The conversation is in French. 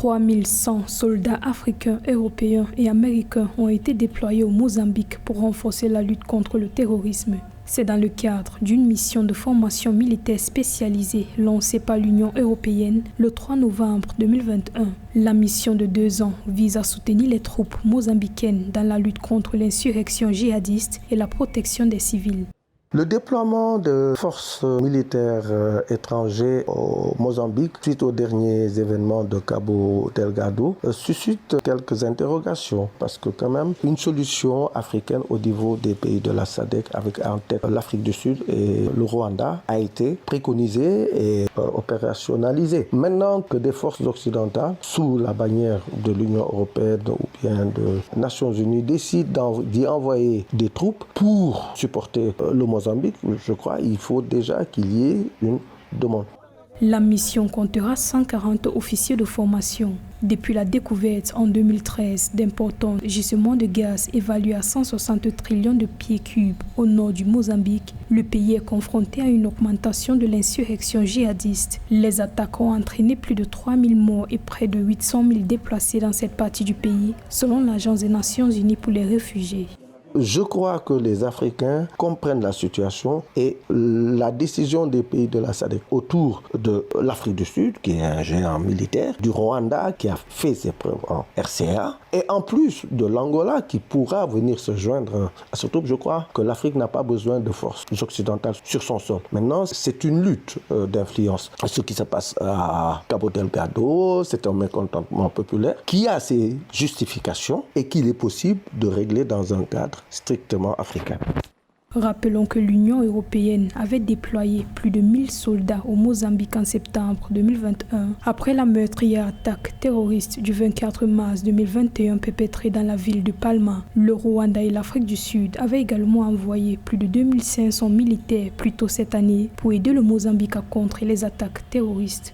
3100 soldats africains, européens et américains ont été déployés au Mozambique pour renforcer la lutte contre le terrorisme. C'est dans le cadre d'une mission de formation militaire spécialisée lancée par l'Union européenne le 3 novembre 2021. La mission de 2 ans vise à soutenir les troupes mozambicaines dans la lutte contre l'insurrection djihadiste et la protection des civils. Le déploiement de forces militaires étrangères au Mozambique suite aux derniers événements de Cabo Delgado suscite quelques interrogations parce que quand même une solution africaine au niveau des pays de la SADC avec en tête l'Afrique du Sud et le Rwanda a été préconisée et opérationnalisée. Maintenant que des forces occidentales sous la bannière de l'Union européenne ou bien des Nations Unies décident d'y envoyer des troupes pour supporter le Mozambique, je crois qu'il faut déjà qu'il y ait une demande. La mission comptera 140 officiers de formation. Depuis la découverte en 2013 d'importants gisements de gaz évalués à 160 trillions de pieds cubes au nord du Mozambique, le pays est confronté à une augmentation de l'insurrection djihadiste. Les attaques ont entraîné plus de 3000 morts et près de 800 000 déplacés dans cette partie du pays, selon l'Agence des Nations Unies pour les réfugiés. Je crois que les Africains comprennent la situation et la décision des pays de la SADC autour de l'Afrique du Sud, qui est un géant militaire, du Rwanda qui a fait ses preuves en RCA, et en plus de l'Angola qui pourra venir se joindre à ce groupe. Je crois que l'Afrique n'a pas besoin de forces occidentales sur son sol. Maintenant, c'est une lutte d'influence. Ce qui se passe à Cabo Delgado, c'est un mécontentement populaire qui a ses justifications et qu'il est possible de régler dans un cadre strictement africain. Rappelons que l'Union européenne avait déployé plus de 1000 soldats au Mozambique en septembre 2021, après la meurtrière attaque terroriste du 24 mars 2021 perpétrée dans la ville de Palma. Le Rwanda et l'Afrique du Sud avaient également envoyé plus de 2500 militaires plus tôt cette année pour aider le Mozambique à contrer les attaques terroristes.